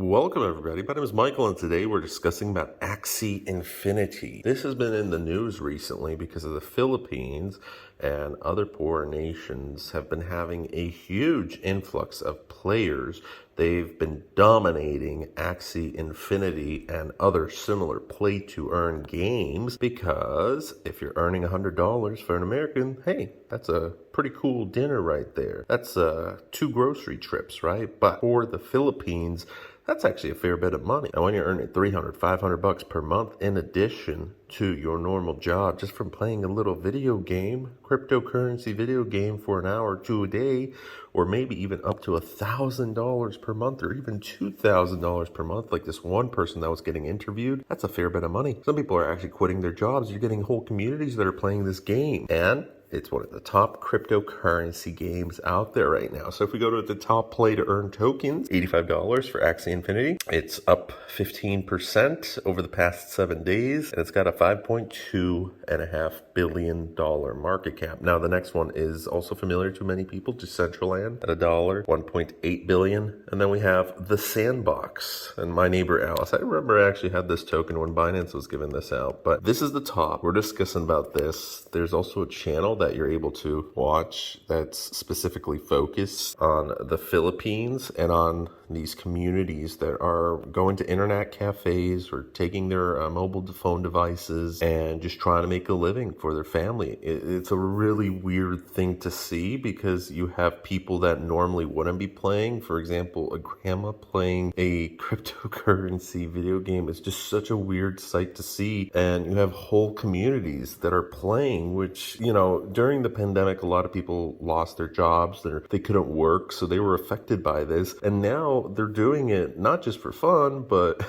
Welcome everybody, my name is Michael and today we're discussing about Axie Infinity. This has been in the news recently because of the Philippines and other poor nations have been having a huge influx of players. They've been dominating Axie Infinity and other similar play-to-earn games because if you're earning $100 for an American, hey, that's a pretty cool dinner right there. That's 2 grocery trips, right? But for the Philippines, that's actually a fair bit of money. And when you're earning $300, $500 per month in addition to your normal job, just from playing a little video game, cryptocurrency video game for an hour or two a day, or maybe even up to $1,000 per month or even $2,000 per month, like this one person that was getting interviewed, that's a fair bit of money. Some people are actually quitting their jobs. You're getting whole communities that are playing this game. And it's one of the top cryptocurrency games out there right now. So if we go to the top play to earn tokens, $85 for Axie Infinity. It's up 15% over the past 7 days, and it's got a $5.25 billion market cap. Now the next one is also familiar to many people, Decentraland at $1, $1.8 billion. And then we have the Sandbox and my neighbor Alice. I remember I actually had this token when Binance was giving this out, but this is the top. We're discussing about this. There's also a channel that you're able to watch that's specifically focused on the Philippines and on these communities that are going to internet cafes or taking their mobile phone devices and just trying to make a living for their family. It's a really weird thing to see because you have people that normally wouldn't be playing. For example, a grandma playing a cryptocurrency video game is just such a weird sight to see. And you have whole communities that are playing, which, you know, during the pandemic, a lot of people lost their jobs. They couldn't work, so they were affected by this. And now they're doing it not just for fun, but,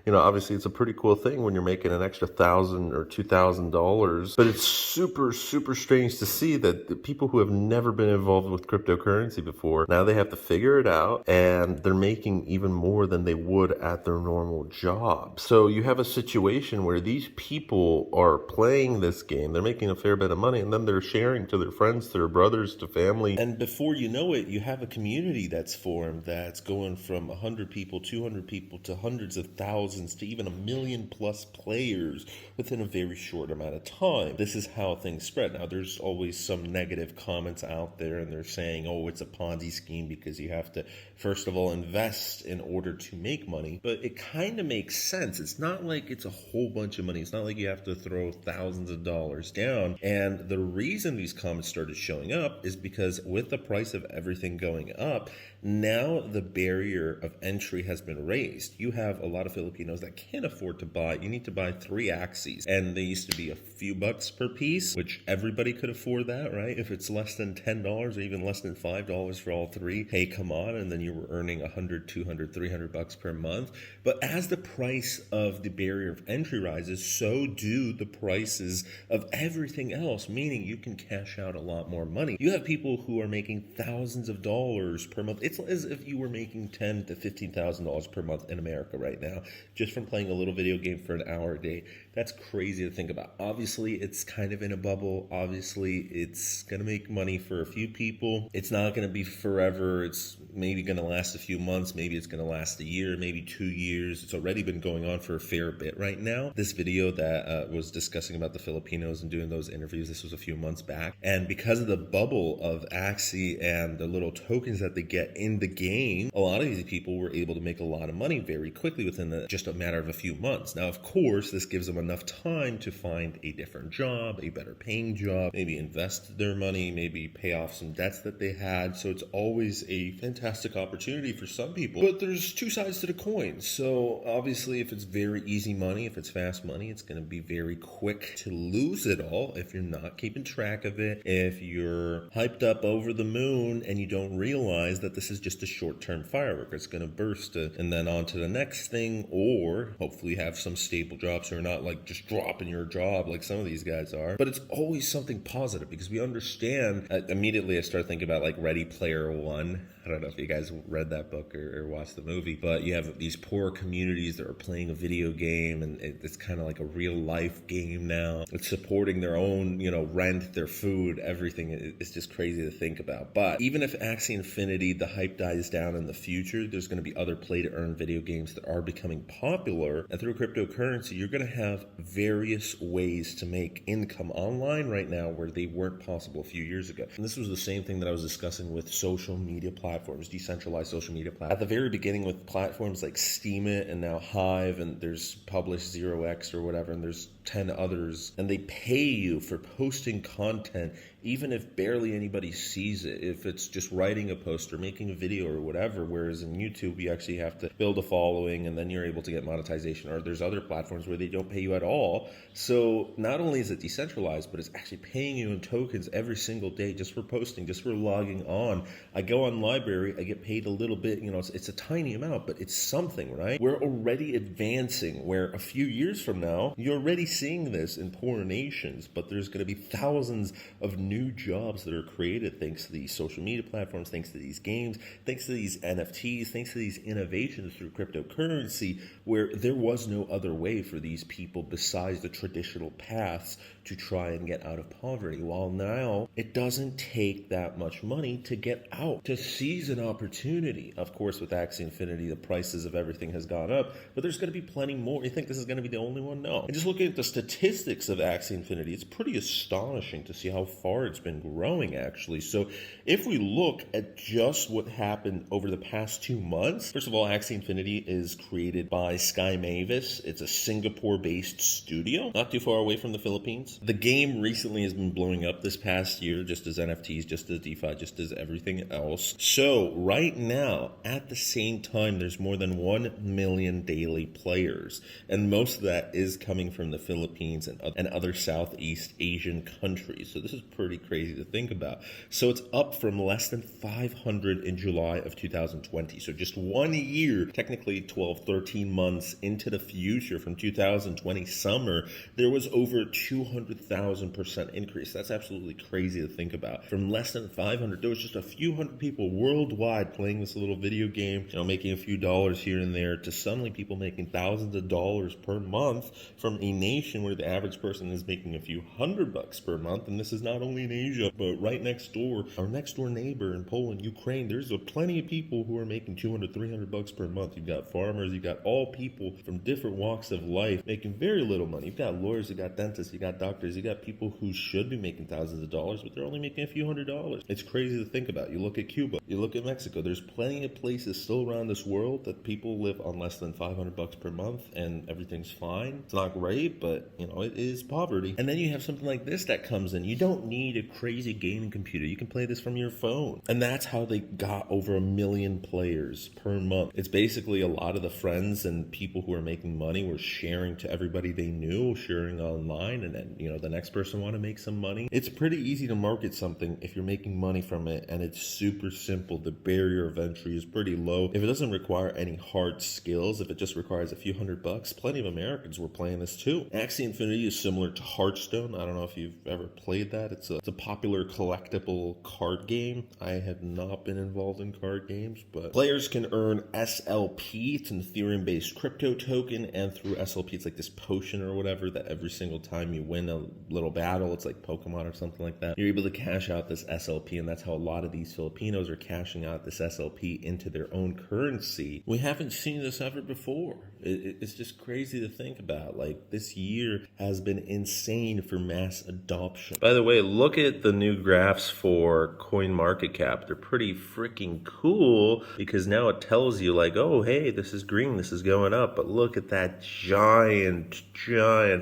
you know, obviously it's a pretty cool thing when you're making an extra $1,000 or $2,000. But it's super, super strange to see that the people who have never been involved with cryptocurrency before, now they have to figure it out, and they're making even more than they would at their normal job. So you have a situation where these people are playing this game, they're making a fair bit of money, and then they're sharing to their friends, to their brothers, to family. And before you know it, you have a community that's formed that's going from 100 people, 200 people to hundreds of thousands to even 1 million plus players within a very short amount of time. This is how things spread. Now, there's always some negative comments out there, and they're saying, oh, it's a Ponzi scheme because you have to, first of all, invest in order to make money. But it kind of makes sense. It's not like it's a whole bunch of money. It's not like you have to throw thousands of dollars down. And the reason these comments started showing up is because with the price of everything going up, now the barrier of entry has been raised. You have a lot of Filipinos that can't afford to buy. You need to buy 3 Axies, and they used to be a few bucks per piece, which everybody could afford that, right? If it's less than $10 or even less than $5 for all 3, hey, come on. And then you were earning 100, 200, 300 bucks per month. But as the price of the barrier of entry rises, so do the prices of everything else, meaning you can cash out a lot more money. You have people who are making thousands of dollars per month. It's as if you were making $10,000 to $15,000 per month in America right now, just from playing a little video game for an hour a day. That's crazy to think about. Obviously, it's kind of in a bubble. Obviously, it's going to make money for a few people. It's not going to be forever. It's maybe going to last a few months. Maybe it's going to last a year, maybe 2 years. It's already been going on for a fair bit right now. This video that was discussing about the Filipinos and doing those interviews, this was a few months back. And because of the bubble of Axie and the little tokens that they get in the game, a lot of these people were able to make a lot of money very quickly within just a matter of a few months. Now, of course, this gives them enough time to find a different job, a better paying job, maybe invest their money, maybe pay off some debts that they had. So it's always a fantastic opportunity for some people. But there's 2 sides to the coin. So obviously, if it's very easy money, if it's fast money, it's going to be very quick to lose it all if you're not keeping track of it, if you're hyped up over the moon and you don't realize that this is just a short-term firework. It's going to burst and then on to the next thing, or hopefully have some stable jobs so you're not like just dropping your job like some of these guys are. But it's always something positive because we understand. Immediately I start thinking about like Ready Player One. I don't know if you guys read that book or watched the movie, but you have these poor communities that are playing a video game, and it's kind of like a real life game now. It's supporting their own, rent, their food, everything. It's just crazy to think about. But even if Axie Infinity, the hype dies down in the future, there's going to be other play-to-earn video games that are becoming popular. And through cryptocurrency, you're going to have various ways to make income online right now where they weren't possible a few years ago. And this was the same thing that I was discussing with social media platforms, decentralized social media platforms. At the very beginning with platforms like Steemit and now Hive, and there's Publish 0x or whatever, and there's 10 others, and they pay you for posting content even if barely anybody sees it, if it's just writing a post or making a video or whatever, whereas in YouTube you actually have to build a following and then you're able to get monetization, or there's other platforms where they don't pay you at all. So not only is it decentralized, but it's actually paying you in tokens every single day just for posting, just for logging on. I go on library, I get paid a little bit, it's a tiny amount, but it's something, right? We're already advancing where a few years from now, you're already seeing this in poor nations, but there's going to be thousands of new jobs that are created thanks to these social media platforms, thanks to these games, thanks to these NFTs, thanks to these innovations through cryptocurrency, where there was no other way for these people besides the traditional paths to try and get out of poverty. While now, it doesn't take that much money to get out, to seize an opportunity. Of course, with Axie Infinity, the prices of everything has gone up, but there's going to be plenty more. You think this is going to be the only one? No. And just looking at the statistics of Axie Infinity, it's pretty astonishing to see how far it's been growing, actually. So if we look at just what happened over the past 2 months, first of all, Axie Infinity is created by Sky Mavis. It's a Singapore-based studio, not too far away from the Philippines. The game recently has been blowing up this past year, just as NFTs, just as DeFi, just as everything else. So right now, at the same time, there's more than 1 million daily players, and most of that is coming from the Philippines and other Southeast Asian countries. So this is pretty crazy to think about. So it's up from less than 500 in July of 2020. So just 1 year, technically 12, 13 months into the future from 2020 summer, there was over 200,000% increase. That's absolutely crazy to think about. From less than 500, there was just a few hundred people worldwide playing this little video game, making a few dollars here and there, to suddenly people making thousands of dollars per month from a nation where the average person is making a few $100 per month. And this is not only in Asia, but right next door, our next door neighbor in Poland, Ukraine, there's plenty of people who are making $200, $300 per month. You've got farmers, you've got all people from different walks of life making very little money. You've got lawyers, you've got dentists, you got doctors, you got people who should be making thousands of dollars, but they're only making a few $100s. It's crazy to think about. You look at Cuba, you look at Mexico, there's plenty of places still around this world that people live on less than $500 per month and everything's fine. It's not great, but it is poverty. And then you have something like this that comes in. You don't need a crazy gaming computer. You can play this from your phone. And that's how they got over 1 million players per month. It's basically a lot of the friends and people who are making money were sharing to everybody they knew, sharing online, and then, the next person want to make some money. It's pretty easy to market something if you're making money from it, and it's super simple. The barrier of entry is pretty low. If it doesn't require any hard skills, if it just requires a few $100, plenty of Americans were playing this too. Axie Infinity is similar to Hearthstone. I don't know if you've ever played that. It's a popular collectible card game. I have not been involved in card games, but players can earn SLP. It's an Ethereum-based crypto token, and through SLP, it's like this potion or whatever that every single time you win a little battle, it's like Pokemon or something like that, you're able to cash out this SLP, and that's how a lot of these Filipinos are cashing out this SLP into their own currency. We haven't seen this ever before. It's just crazy to think about. Like, this year has been insane for mass adoption. By the way, look at the new graphs for CoinMarketCap. They're pretty freaking cool because now it tells you like, oh, hey, this is green, this is going up. But look at that giant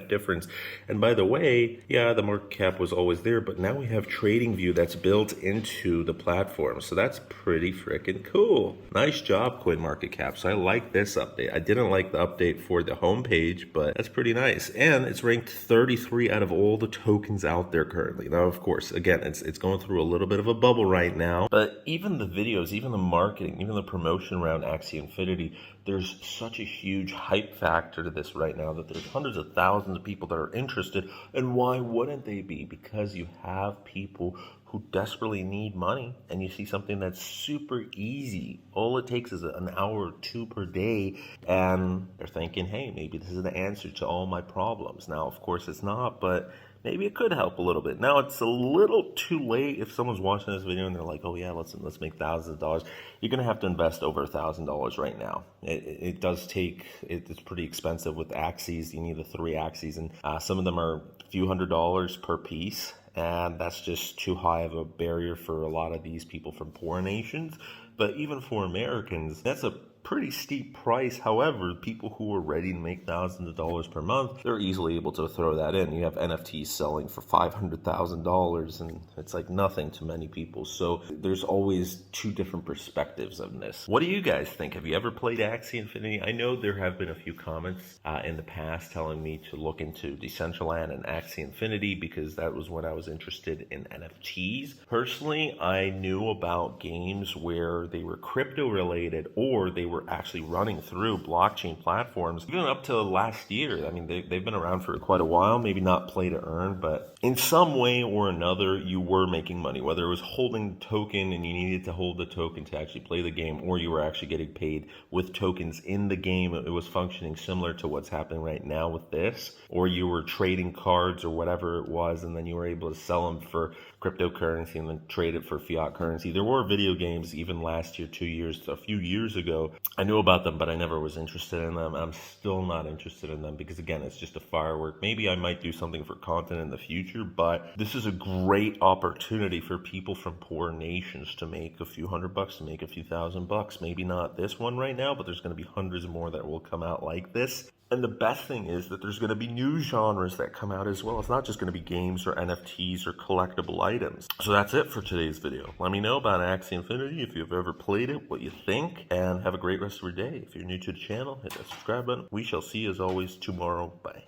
difference. And by the way, yeah, the market cap was always there, but now we have TradingView that's built into the platform. So that's pretty freaking cool. Nice job, CoinMarketCap. So I like this update. I didn't like the update for the homepage, but that's pretty nice. And it's ranked 33 out of all the tokens out there currently. Now, of course, again, it's going through a little bit of a bubble right now, but even the videos, even the marketing, even the promotion around Axie Infinity, there's such a huge hype factor to this right now that there's hundreds of thousands of people that are interested. And why wouldn't they be? Because you have people who desperately need money, and you see something that's super easy. All it takes is an hour or two per day, and they're thinking, hey, maybe this is the answer to all my problems. Now, of course, it's not, but maybe it could help a little bit. Now, it's a little too late if someone's watching this video and they're like, oh yeah, let's make thousands of dollars. You're going to have to invest over $1,000 right now. It does take, it's pretty expensive with Axies. You need the 3 Axies, and some of them are a few $100s per piece. And that's just too high of a barrier for a lot of these people from poor nations. But even for Americans, that's a pretty steep price. However, people who are ready to make thousands of dollars per month, they're easily able to throw that in. You have NFTs selling for $500,000, and it's like nothing to many people. So there's always 2 different perspectives of this. What do you guys think? Have you ever played Axie Infinity? I know there have been a few comments in the past telling me to look into Decentraland and Axie Infinity because that was when I was interested in NFTs. Personally, I knew about games where they were crypto related or they were actually running through blockchain platforms even up to last year. I mean, they've been around for quite a while, maybe not play to earn, but in some way or another, you were making money, whether it was holding token and you needed to hold the token to actually play the game, or you were actually getting paid with tokens in the game. It was functioning similar to what's happening right now with this, or you were trading cards or whatever it was, and then you were able to sell them for cryptocurrency and then trade it for fiat currency. There were video games even last year, 2 years, a few years ago. I knew about them, but I never was interested in them. I'm still not interested in them because, again, it's just a firework. Maybe I might do something for content in the future, but this is a great opportunity for people from poor nations to make a few $100, to make a few $1,000. Maybe not this one right now, but there's going to be hundreds more that will come out like this. And the best thing is that there's going to be new genres that come out as well. It's not just going to be games or NFTs or collectible items. So that's it for today's video. Let me know about Axie Infinity if you've ever played it, what you think, and have a great rest of your day. If you're new to the channel, hit that subscribe button. We shall see you as always tomorrow. Bye.